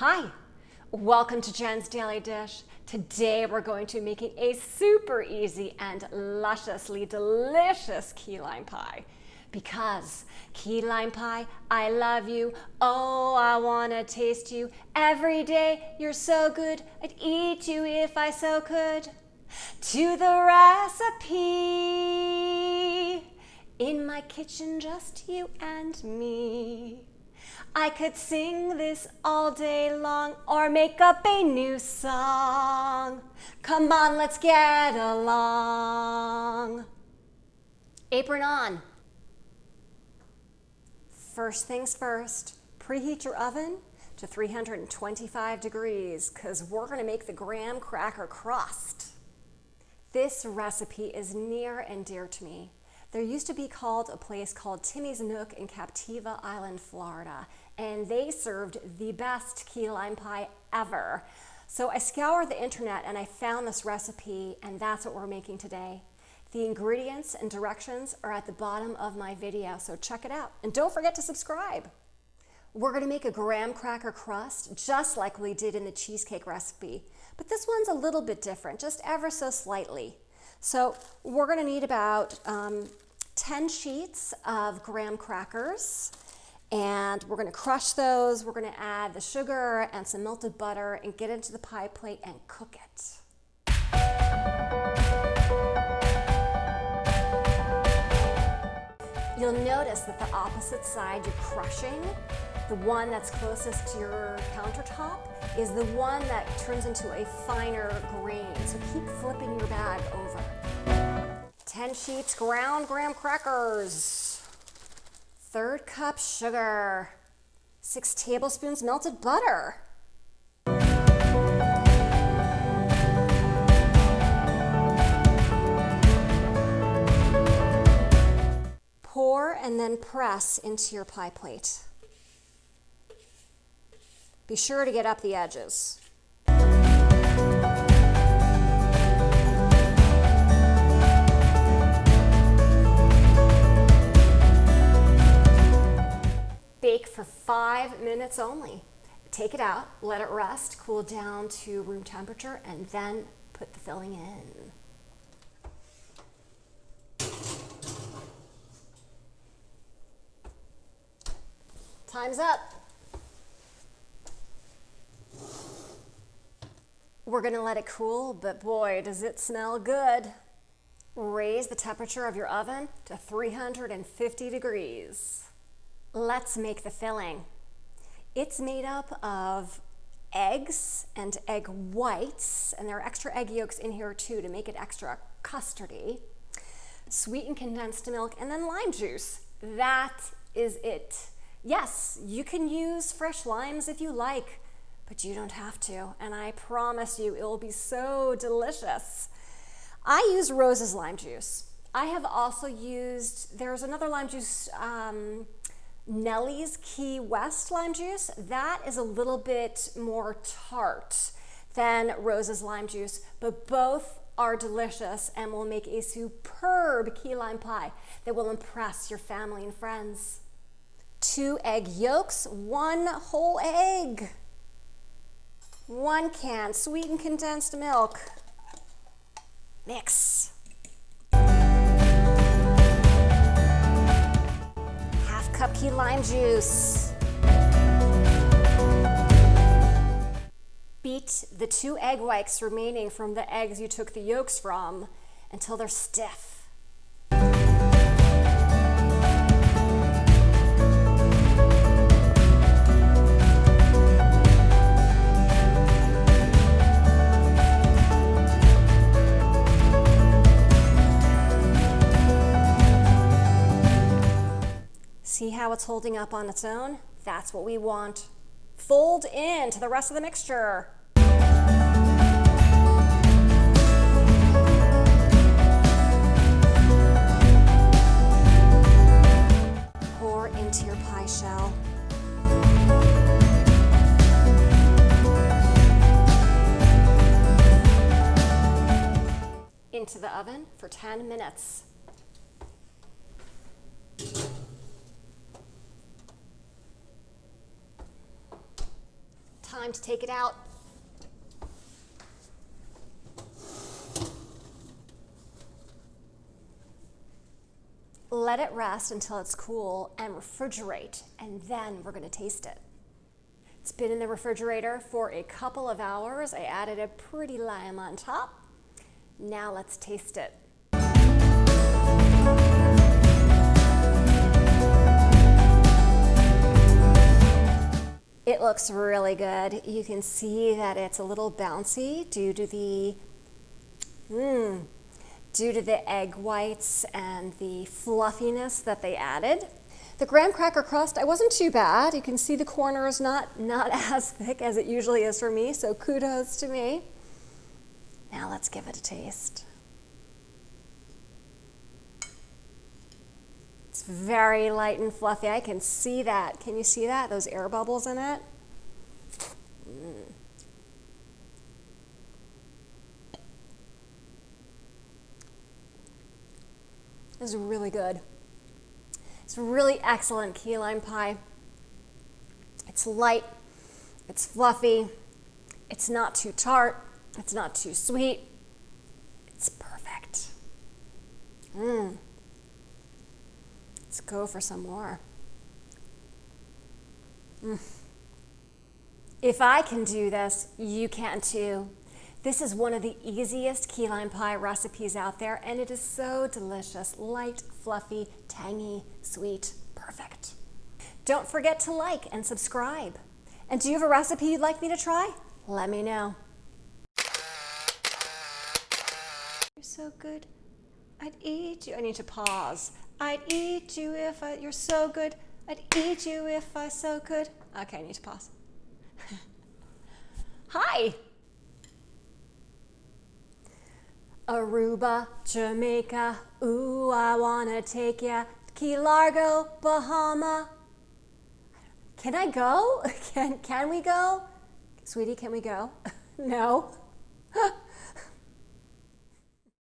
Hi, welcome to Jen's Daily Dish. Today we're going to be making a super easy and lusciously delicious key lime pie. Because key lime pie, I love you. Oh, I wanna taste you. Every day you're so good, I'd eat you if I so could. To the recipe. In my kitchen, just you and me. I could sing this all day long or make up a new song. Come on, let's get along. Apron on. First things first, preheat your oven to 325 degrees because we're going to make the graham cracker crust. This recipe is near and dear to me. There used to be a place called Timmy's Nook in Captiva Island, Florida, and they served the best key lime pie ever. So I scoured the internet and I found this recipe, and that's what we're making today. The ingredients and directions are at the bottom of my video, so check it out. And don't forget to subscribe. We're gonna make a graham cracker crust just like we did in the cheesecake recipe, but this one's a little bit different, just ever so slightly. So we're gonna need about 10 sheets of graham crackers, and we're gonna crush those. We're gonna add the sugar and some melted butter and get into the pie plate and cook it. You'll notice that the opposite side you're crushing, the one that's closest to your countertop, is the one that turns into a finer grain. So keep flipping your bag over. 10 sheets ground graham crackers, 1/3 cup sugar, 6 tablespoons melted butter. Pour and then press into your pie plate. Be sure to get up the edges. Bake for 5 minutes only. Take it out, let it rest, cool down to room temperature, and then put the filling in. Time's up. We're gonna let it cool, but boy, does it smell good. Raise the temperature of your oven to 350 degrees. Let's make the filling. It's made up of eggs and egg whites, and there are extra egg yolks in here too to make it extra custardy. Sweetened condensed milk, and then lime juice. That is it. Yes, you can use fresh limes if you like, but you don't have to, and I promise you it will be so delicious. I use Rose's lime juice. I have also used, there's another lime juice, Nellie's Key West lime juice. That is a little bit more tart than Rose's lime juice, but both are delicious and will make a superb key lime pie that will impress your family and friends. 2 egg yolks, 1 whole egg, 1 can sweetened condensed milk. Mix. Half cup key lime juice. Beat the 2 egg whites remaining from the eggs you took the yolks from until they're stiff. See how it's holding up on its own? That's what we want. Fold into the rest of the mixture. Pour into your pie shell. Into the oven for 10 minutes. time to take it out. Let it rest until it's cool and refrigerate, and then we're going to taste it. It's been in the refrigerator for a couple of hours. I added a pretty lime on top. Now let's taste it. It looks really good. You can see that it's a little bouncy due to the egg whites and the fluffiness that they added. The graham cracker crust, I wasn't too bad. You can see the corner is not as thick as it usually is for me, so kudos to me. Now let's give it a taste. It's very light and fluffy. I can see that. Can you see that? Those air bubbles in it? This is really good. It's really excellent key lime pie. It's light, it's fluffy, it's not too tart, it's not too sweet. It's perfect. Let's go for some more. If I can do this, you can too. This is one of the easiest key lime pie recipes out there, and it is so delicious. Light, fluffy, tangy, sweet, perfect. Don't forget to like and subscribe. And do you have a recipe you'd like me to try? Let me know. You're so good. I'd eat you. I need to pause. I'd eat you if you're so good. I'd eat you if I so could. Okay, I need to pause. Hi. Aruba, Jamaica, ooh, I wanna take ya. Key Largo, Bahama. Can I go? Can we go? Sweetie, can we go? No.